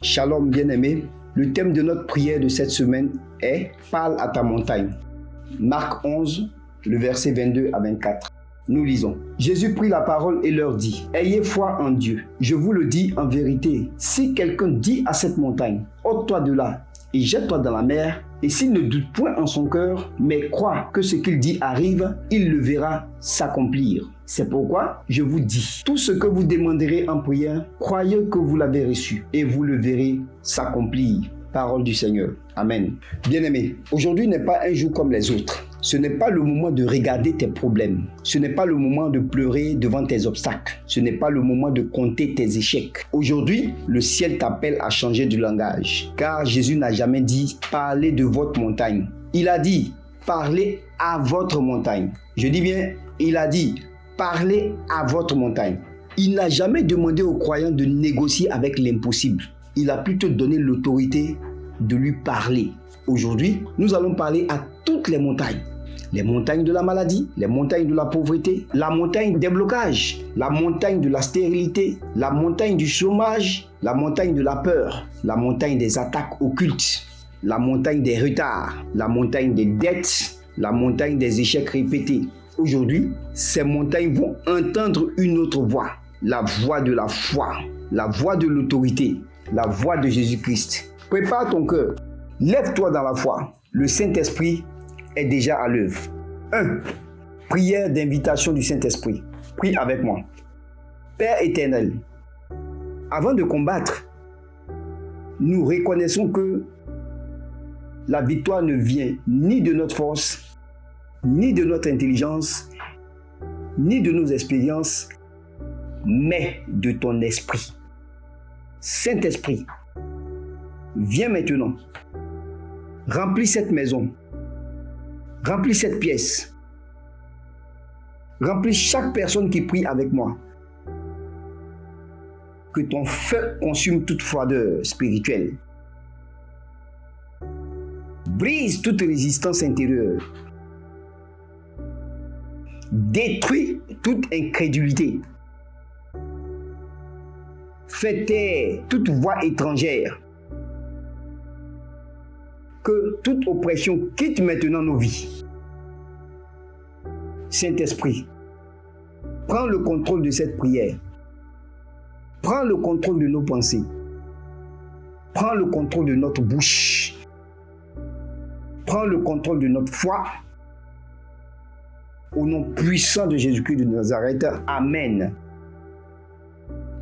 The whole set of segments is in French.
Shalom bien-aimé, le thème de notre prière de cette semaine est « Parle à ta montagne ». Marc 11, le verset 22 à 24. Nous lisons. Jésus prit la parole et leur dit « Ayez foi en Dieu. Je vous le dis en vérité, si quelqu'un dit à cette montagne « Ôte-toi de là et jette-toi dans la mer », et s'il ne doute point en son cœur, mais croit que ce qu'il dit arrive, il le verra s'accomplir. C'est pourquoi je vous dis, tout ce que vous demanderez en prière, croyez que vous l'avez reçu et vous le verrez s'accomplir. Parole du Seigneur. Amen. Bien-aimé, aujourd'hui n'est pas un jour comme les autres. Ce n'est pas le moment de regarder tes problèmes. Ce n'est pas le moment de pleurer devant tes obstacles. Ce n'est pas le moment de compter tes échecs. Aujourd'hui, le ciel t'appelle à changer de langage. Car Jésus n'a jamais dit « Parlez de votre montagne ». Il a dit « Parlez à votre montagne ». Je dis bien, il a dit « Parlez à votre montagne ». Il n'a jamais demandé aux croyants de négocier avec l'impossible. Il a plutôt donné l'autorité de lui parler. Aujourd'hui, nous allons parler à toutes les montagnes. Les montagnes de la maladie, les montagnes de la pauvreté, la montagne des blocages, la montagne de la stérilité, la montagne du chômage, la montagne de la peur, la montagne des attaques occultes, la montagne des retards, la montagne des dettes, la montagne des échecs répétés. Aujourd'hui, ces montagnes vont entendre une autre voix, la voix de la foi, la voix de l'autorité, la voix de Jésus-Christ. Prépare ton cœur. Lève-toi dans la foi. Le Saint-Esprit est déjà à l'œuvre. 1. Prière d'invitation du Saint-Esprit. Prie avec moi. Père éternel, avant de combattre, nous reconnaissons que la victoire ne vient ni de notre force, ni de notre intelligence, ni de nos expériences, mais de ton esprit. Saint-Esprit, viens maintenant. Remplis cette maison. Remplis cette pièce. Remplis chaque personne qui prie avec moi. Que ton feu consume toute froideur spirituelle. Brise toute résistance intérieure. Détruis toute incrédulité. Fais taire toute voix étrangère. Que toute oppression quitte maintenant nos vies. Saint-Esprit, prends le contrôle de cette prière. Prends le contrôle de nos pensées. Prends le contrôle de notre bouche. Prends le contrôle de notre foi. Au nom puissant de Jésus-Christ de Nazareth. Amen.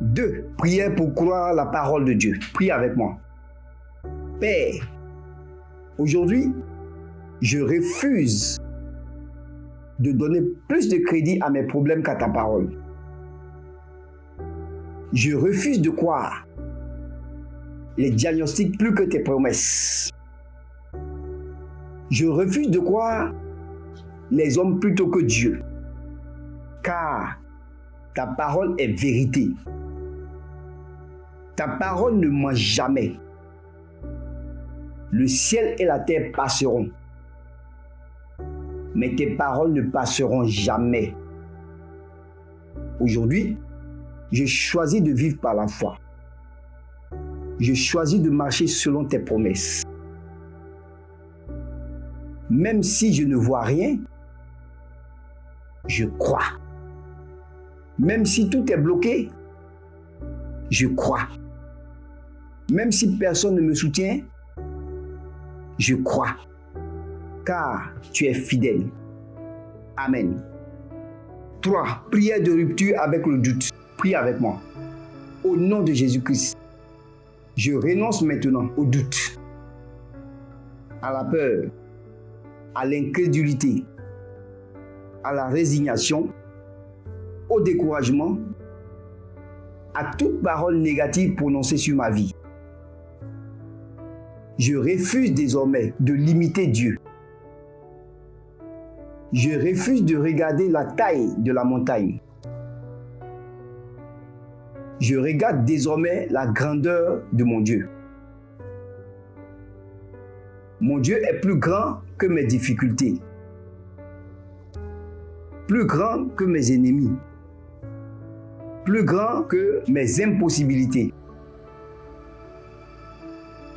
2. Prière pour croire la parole de Dieu. Prie avec moi. Père, aujourd'hui, je refuse de donner plus de crédit à mes problèmes qu'à ta parole. Je refuse de croire les diagnostics plus que tes promesses. Je refuse de croire les hommes plutôt que Dieu. Car ta parole est vérité. Ta parole ne ment jamais. Le ciel et la terre passeront, mais tes paroles ne passeront jamais. Aujourd'hui, je choisis de vivre par la foi. Je choisis de marcher selon tes promesses. Même si je ne vois rien, je crois. Même si tout est bloqué, je crois. Même si personne ne me soutient, je crois, car tu es fidèle. Amen. 3. Prière de rupture avec le doute. Prie avec moi. Au nom de Jésus-Christ, je renonce maintenant au doute, à la peur, à l'incrédulité, à la résignation, au découragement, à toute parole négative prononcée sur ma vie. Je refuse désormais de limiter Dieu. Je refuse de regarder la taille de la montagne. Je regarde désormais la grandeur de mon Dieu. Mon Dieu est plus grand que mes difficultés, plus grand que mes ennemis, plus grand que mes impossibilités.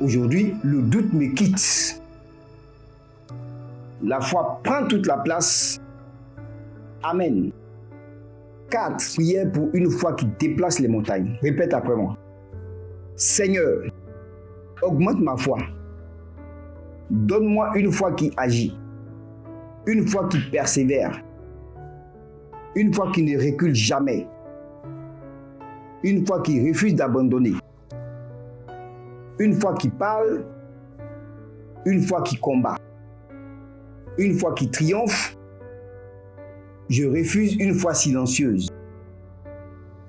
Aujourd'hui, le doute me quitte. La foi prend toute la place. Amen. 4. Prière pour une foi qui déplace les montagnes. Répète après moi. Seigneur, augmente ma foi. Donne-moi une foi qui agit. Une foi qui persévère. Une foi qui ne recule jamais. Une foi qui refuse d'abandonner. Une foi qui parle. Une foi qui combat. Une foi qui triomphe. Je refuse une foi silencieuse.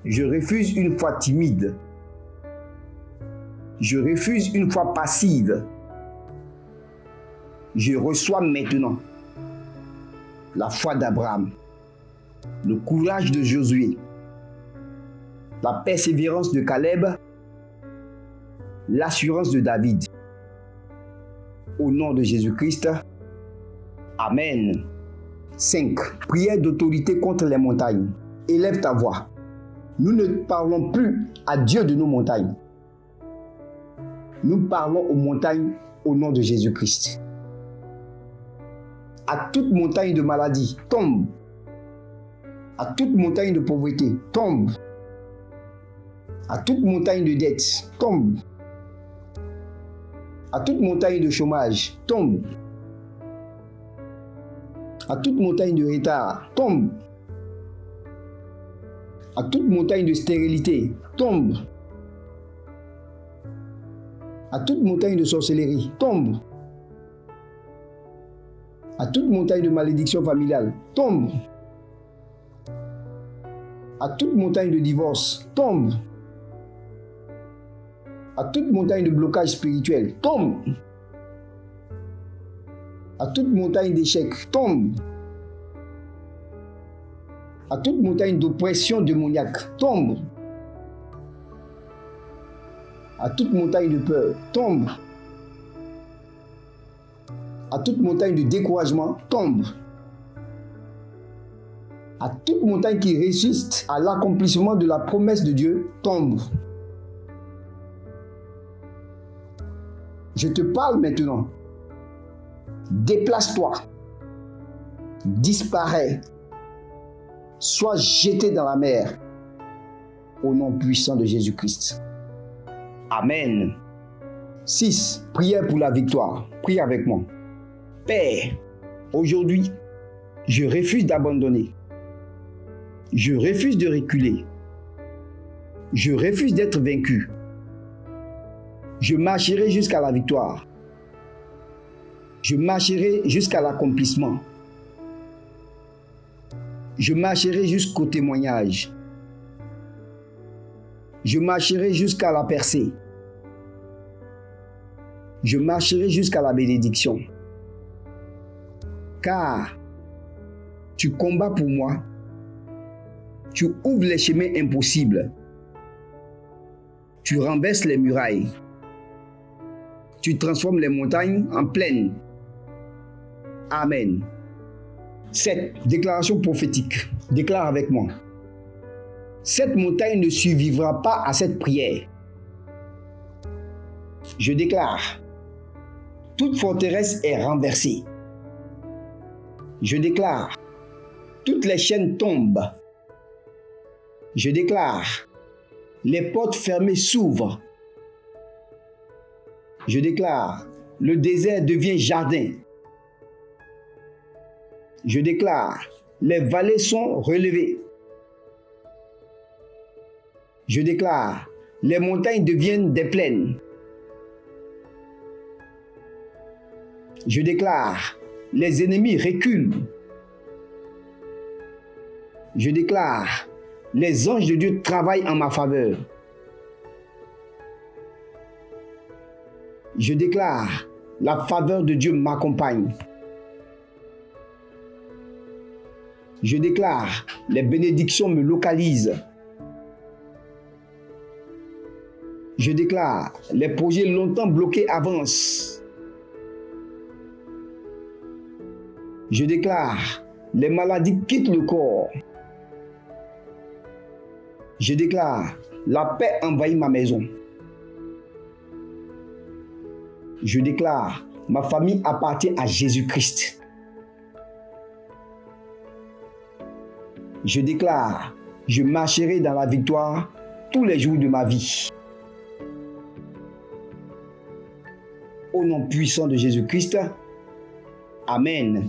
Je refuse une foi timide. Je refuse une foi passive. Je reçois maintenant la foi d'Abraham, le courage de Josué, la persévérance de Caleb, l'assurance de David. Au nom de Jésus-Christ, Amen. 5. Prière d'autorité contre les montagnes. Élève ta voix. Nous ne parlons plus à Dieu de nos montagnes. Nous parlons aux montagnes au nom de Jésus-Christ. À toute montagne de maladie, tombe. À toute montagne de pauvreté, tombe. À toute montagne de dette, tombe. À toute montagne de chômage, tombe. À toute montagne de retard, tombe. À toute montagne de stérilité, tombe. À toute montagne de sorcellerie, tombe. À toute montagne de malédiction familiale, tombe. À toute montagne de divorce, tombe. À toute montagne de blocage spirituel, tombe. À toute montagne d'échec, tombe. À toute montagne d'oppression démoniaque, tombe. À toute montagne de peur, tombe. À toute montagne de découragement, tombe. À toute montagne qui résiste à l'accomplissement de la promesse de Dieu, tombe. Je te parle maintenant. Déplace-toi. Disparais. Sois jeté dans la mer. Au nom puissant de Jésus-Christ. Amen. 6. Prière pour la victoire. Prie avec moi. Père, aujourd'hui, je refuse d'abandonner. Je refuse de reculer. Je refuse d'être vaincu. Je marcherai jusqu'à la victoire. Je marcherai jusqu'à l'accomplissement. Je marcherai jusqu'au témoignage. Je marcherai jusqu'à la percée. Je marcherai jusqu'à la bénédiction. Car tu combats pour moi. Tu ouvres les chemins impossibles. Tu renverses les murailles. Tu transformes les montagnes en plaines. Amen. 7. Déclaration prophétique. Déclare avec moi. Cette montagne ne survivra pas à cette prière. Je déclare. Toute forteresse est renversée. Je déclare. Toutes les chaînes tombent. Je déclare. Les portes fermées s'ouvrent. Je déclare. Le désert devient jardin. Je déclare. Les vallées sont relevées. Je déclare. Les montagnes deviennent des plaines. Je déclare. Les ennemis reculent. Je déclare. Les anges de Dieu travaillent en ma faveur. Je déclare. La faveur de Dieu m'accompagne. Je déclare. Les bénédictions me localisent. Je déclare. Les projets longtemps bloqués avancent. Je déclare. Les maladies quittent le corps. Je déclare. La paix envahit ma maison. Je déclare, ma famille appartient à Jésus-Christ. Je déclare, je marcherai dans la victoire tous les jours de ma vie. Au nom puissant de Jésus-Christ, Amen.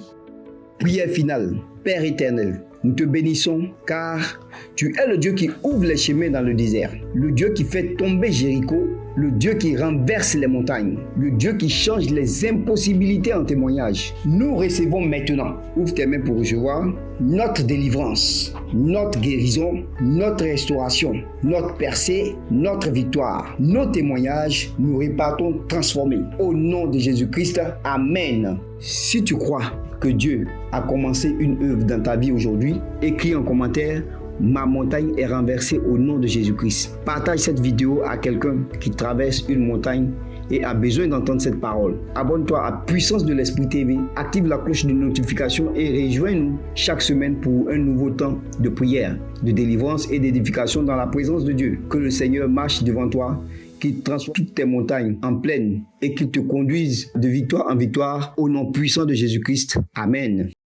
Prière finale. Père éternel, nous te bénissons car tu es le Dieu qui ouvre les chemins dans le désert, le Dieu qui fait tomber Jéricho, le Dieu qui renverse les montagnes, le Dieu qui change les impossibilités en témoignage. Nous recevons maintenant, ouvre tes mains pour recevoir, notre délivrance, notre guérison, notre restauration, notre percée, notre victoire, nos témoignages, nous repartons transformés. Au nom de Jésus-Christ, Amen. Si tu crois que Dieu a commencé une œuvre dans ta vie aujourd'hui, écris en commentaire « Ma montagne est renversée au nom de Jésus-Christ ». Partage cette vidéo à quelqu'un qui traverse une montagne et a besoin d'entendre cette parole. Abonne-toi à Puissance de l'Esprit TV, active la cloche de notification et rejoins-nous chaque semaine pour un nouveau temps de prière, de délivrance et d'édification dans la présence de Dieu. Que le Seigneur marche devant toi, qu'il transforme toutes tes montagnes en plaine et qu'il te conduise de victoire en victoire au nom puissant de Jésus-Christ. Amen.